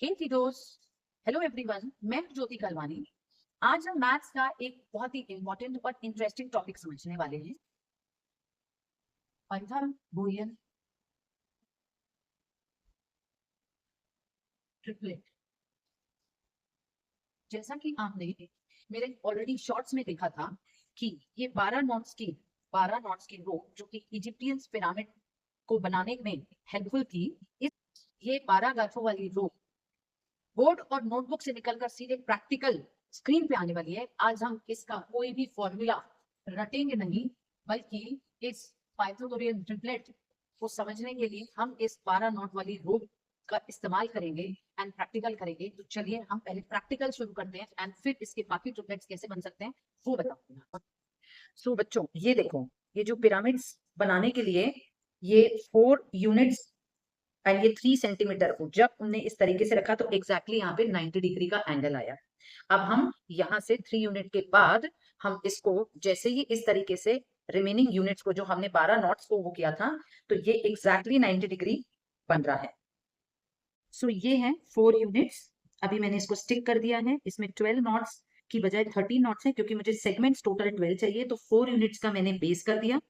हे teachers, hello everyone, मैं हूं ज्योति कलवानी। आज हम मैथ्स का एक बहुत ही इंपॉर्टेंट और इंटरेस्टिंग टॉपिक समझने वाले हैं, पाइथागोरियन ट्रिपलेट। जैसा कि आपने मेरे ऑलरेडी शॉर्ट्स में देखा था कि ये 12 नॉट्स की रो जो कि इजिप्टियंस पिरामिड को बनाने में हेल्पफुल थी, इस ये 12 गांठों वाली रो बोर्ड और नोटबुक से निकलकर सीधे प्रैक्टिकल स्क्रीन पे आने वाली है। आज हम इसका कोई भी फॉर्मूला रटेंगे नहीं, बल्कि इस पाइथागोरियन ट्रिपलेट को समझने के लिए हम इस 12 नॉट वाली रो का इस्तेमाल करेंगे एंड प्रैक्टिकल करेंगे। तो चलिए हम पहले प्रैक्टिकल शुरू करते हैं एंड फिर इसके बाकी ट्रिपलेट्स कैसे बन सकते हैं वो बताऊंगा। सो बच्चों, ये देखो, ये जो पिरामिड्स बनाने के लिए ये 4 यूनिट्स एंड ये 3 सेंटीमीटर को जब उन्हें इस तरीके से रखा तो एग्जैक्टली यहाँ पे 90 डिग्री का एंगल आया। अब हम यहाँ से 3 यूनिट के बाद हम इसको जैसे ही इस तरीके से रिमेनिंग यूनिट्स को जो हमने 12 नॉट्स को वो किया था तो ये एग्जैक्टली 90 डिग्री बन रहा है। सो ये है 4 यूनिट्स। अभी मैंने इसको स्टिक कर दिया है। इसमें 12 नॉट्स की बजाय 13 नॉट्स है क्योंकि मुझे सेगमेंट्स टोटल 12 चाहिए। तो 4 यूनिट्स का मैंने बेस कर दिया।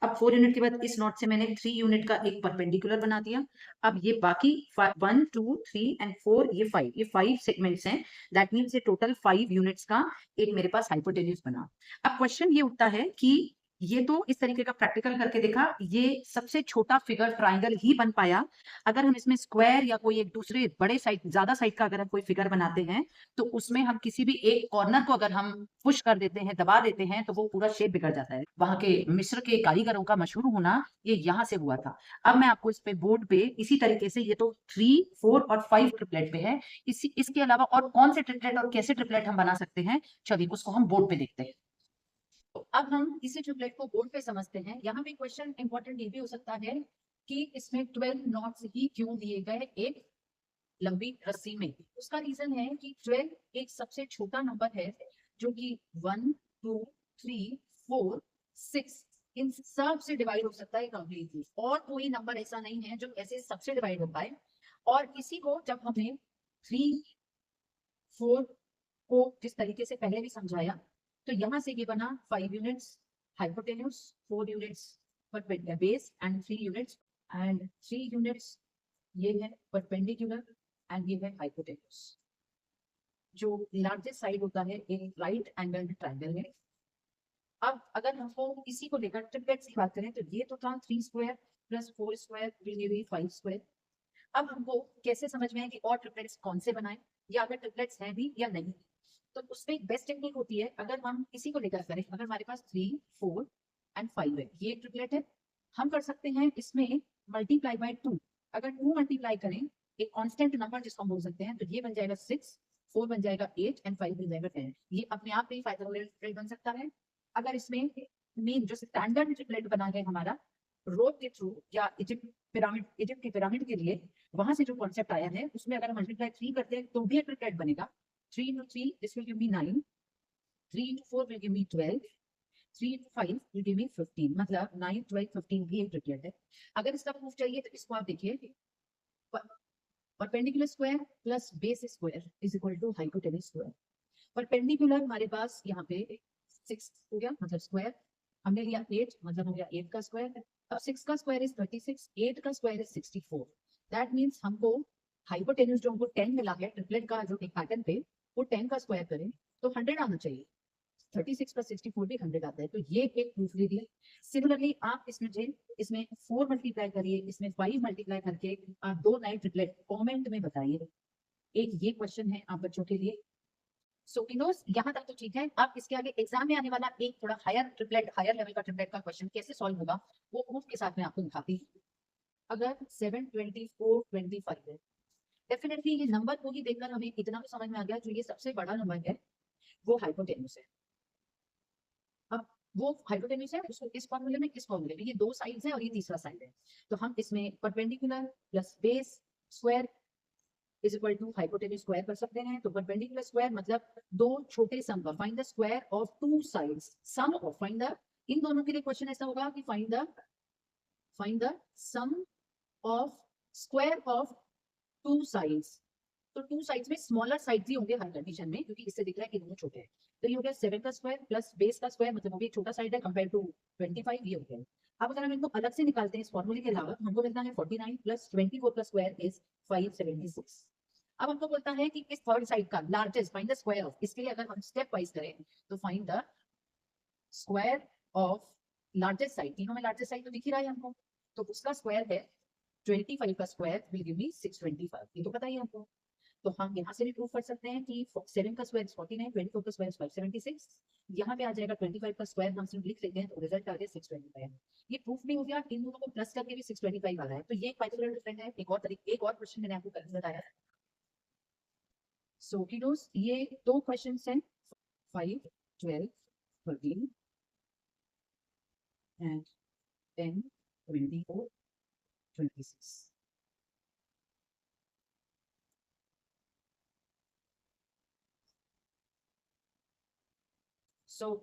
अब 4 यूनिट के बाद इस नॉट से मैंने 3 यूनिट का एक परपेंडिकुलर बना दिया। अब ये बाकी 1 2 3 एंड 4 ये 5 सेगमेंट्स हैं। दैट मीन्स ये टोटल 5 यूनिट्स का एक मेरे पास हाइपोटेन्यूज बना। अब क्वेश्चन ये उठता है कि ये तो इस तरीके का प्रैक्टिकल करके देखा, ये सबसे छोटा फिगर ट्राइंगल ही बन पाया। अगर हम इसमें स्क्वायर या कोई एक दूसरे बड़े साइड ज्यादा साइड का अगर हम कोई फिगर बनाते हैं तो उसमें हम किसी भी एक कॉर्नर को अगर हम पुश कर देते हैं, दबा देते हैं, तो वो पूरा शेप बिगड़ जाता है। वहां के मिस्र के कारीगरों का मशहूर होना ये यहाँ से हुआ था। अब मैं आपको इस पे बोर्ड पे इसी तरीके से, ये तो 3 4 और 5 ट्रिपलेट पे है, इसके अलावा और कौन से ट्रिपलेट और कैसे ट्रिपलेट हम बना सकते हैं, चलिए उसको हम बोर्ड पे देखते हैं। तो अब हम इसी ट्रिपलेट को बोर्ड पे समझते हैं। यहाँ पे क्वेश्चन इंपॉर्टेंट ये भी हो सकता है कि इसमें 12 नॉट्स ही क्यों दिए गए एक लंबी रस्सी में। उसका रीजन है कि 12 एक सबसे छोटा नंबर है जो कि 1 2 3 4 6 इन सब से डिवाइड हो सकता है कंप्लीटली, और कोई नंबर ऐसा नहीं है जो ऐसे सबसे डिवाइड हो पाए। और इसी को जब हमने 3 4 को जिस तरीके से पहले भी समझाया, तो यहाँ से ये बना 5 यूनिट्स हाइपोटेन्यूज, 4 यूनिट्स पर base and 3 units, and 3 units ये है परपेंडिकुलर एंड ये है हाइपोटेन्यूज। जो लार्जेस्ट साइड होता है एक राइट एंगल ट्राइंगल है। अब अगर हमको इसी को लेकर ट्रिपलेट्स की बात करें तो ये तो था 3 square plus 4 square will give 5 square. अब हमको कैसे समझ में है कि और ट्रिपलेट्स कौन से बनाए, या अगर ट्रिपलेट्स हैं भी या नहीं। तो उसमें एक बेस्ट टेक्निक होती है, अगर हम इसी को लेकर करें, अगर हमारे पास 3 4 एंड 5 है, ये ट्रिपलेट है, हम कर सकते हैं इसमें मल्टीप्लाई बाय 2। अगर 2 मल्टीप्लाई करें एक कांस्टेंट नंबर जिसको हम बोल सकते हैं, तो ये बन जाएगा 6, 4 बन जाएगा 8 एंड 5 बन जाएगा 10। ये अपने आप में पाइथागोरस ट्रिपलेट बन सकता है। अगर इसमें मेन जो स्टैंडर्ड ट्रिपलेट बना है हमारा रोड के थ्रू या इजिप्ट के पिरामिड के लिए, वहां से जो कॉन्सेप्ट आया है उसमें अगर हम मल्टीप्लाई 3 करते हैं तो भी एक ट्रिपलेट बनेगा। 3 into 3 this will give me 9, 3 into 4 will give me 12, 3 into 5 will give me 15, मतलब 9 12 15 भी एक ट्रिपलेट है। अगर इसका प्रूफ चाहिए तो इसको आप देखिए, perpendicular square plus base square is equal to hypotenuse square. Perpendicular हमारे पास यहाँ पे 6 हो गया मतलब स्क्वायर, हमने लिया 8 मतलब हो गया 8 का स्क्वायर। अब 6 का स्क्वायर इज 36, 8 का स्क्वायर इज 64। दैट मीन्स हमको हाइपोटेन्यूज जो हमको 10 मिला है ट्रिपलेट का जो एक पैटर्न पे, वो 10 का स्क्वायर करें तो 100 आना चाहिए। 36 प्लस 64 भी 100 आता है, तो ये एक प्रूफ दे दिया। सिमिलरली आप इसमें 4 मल्टीप्लाई करिए, इसमें 5 मल्टीप्लाई करके आप 2 नए ट्रिपलेट कमेंट में बताइए। एक ये क्वेश्चन है आप बच्चों के लिए। सो किनोस यहाँ तक तो ठीक है। अब इसके आगे एग्जाम में आने वाला एक थोड़ा हायर लेवल का ट्रिपलेट का क्वेश्चन कैसे सॉल्व होगा वो प्रूफ के साथ में आपको दिखाती हूँ। अगर 7 24 25 है, डेफिनेटली ये नंबर को ही देखकर हमें इतना तो समझ में आ गया जो ये सबसे बड़ा नंबर है वो हाइपोटेन्यूज है। अब वो हाइपोटेन्यूज है, उसको इस फॉर्मूले में ये दो साइड्स है और ये तीसरा साइड है। तो हम इसमें perpendicular plus base square is equal to hypotenuse square कर सकते हैं। तो परपेंडिकुलर स्क्वायर मतलब दो छोटे सम का, find the square of two sides, sum of, find the, इन दोनों के लिए क्वेश्चन ऐसा होगा कि find the sum of square of two sides. तो टू साइड्स में स्मॉलर साइड्स ही होंगे हर कंडीशन में, क्योंकि इससे दिख रहा है कि दोनों छोटे हैं। तो ये हो गया 7 का स्क्वायर प्लस बेस का स्क्वायर, मतलब वो भी एक छोटा साइड है कंपेयर टू 25, ये हो गया। अब अगर हम इनको अलग से निकालते हैं इस फॉर्मूले के अलावा, हमको मिलता है 49 प्लस 24 का स्क्वायर इज 576। अब हमको बोलता है कि इस थर्ड साइड का largest find the square of, इसके लिए अगर हम स्टेप वाइज करें तो find the square of largest side, तीनों में लार्जेस्ट साइड तो दिख ही रहा है हमको, तो उसका स्क्वायर है 25 का स्क्वायर विल गिव मी 625, ये तो पता ही है हमको। तो हम यहाँ से भी प्रूव कर सकते हैं कि 7 का स्क्वायर 49, 24 का स्क्वायर 576, यहाँ पे आ जाएगा 25 का स्क्वायर, हम सिर्फ लिख लेते हैं तो रिजल्ट आ गया 625। ये प्रूफ नहीं हो गया, इन दोनों को प्लस करके भी 625 आ रहा है, तो ये एक पाइथागोरस डिफरेंट है। एक और क्वेश्चन मैंने आपको कल बताया। सो किडोस ये दो क्वेश्चंस हैं 5, 12, 13 and 10, 24, 26।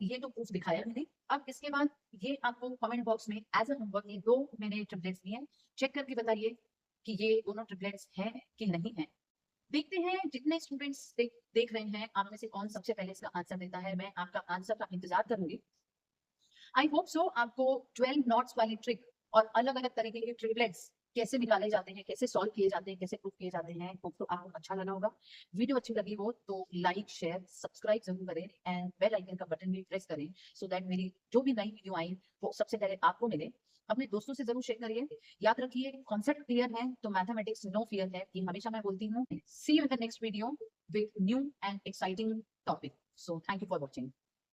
ये तो प्रूफ दिखाया मैंने। अब इसके बाद ये आपको कमेंट बॉक्स में एज अ होमवर्क ये दो मैंने ट्रिपलेट्स दिए हैं, चेक करके बताइए कि ये दोनों ट्रिपलेट्स हैं कि नहीं है। देखते हैं जितने स्टूडेंट्स देख रहे हैं आप में से कौन सबसे पहले इसका आंसर देता है, मैं आपका आंसर का इंतजार करूंगी। आई होप सो आपको 12 नॉट्स वाली ट्रिक और अलग अलग तरीके के ट्रिपलेट्स कैसे निकाले जाते हैं, कैसे सॉल्व किए जाते हैं, कैसे प्रूव किए जाते हैं, होप तो आपको अच्छा लगा होगा। वीडियो अच्छी लगी हो तो लाइक शेयर सब्सक्राइब जरूर करें एंड बेल आइकन का बटन भी प्रेस करें, सो दैट मेरी जो भी नई वीडियो आई वो सबसे पहले आपको मिले। अपने दोस्तों से जरूर शेयर करिए। याद रखिए कॉन्सेप्ट क्लियर है तो मैथमेटिक्स नो फियर है, ये हमेशा मैं बोलती हूँ। See you in the next video with new and exciting topic. So thank you for watching.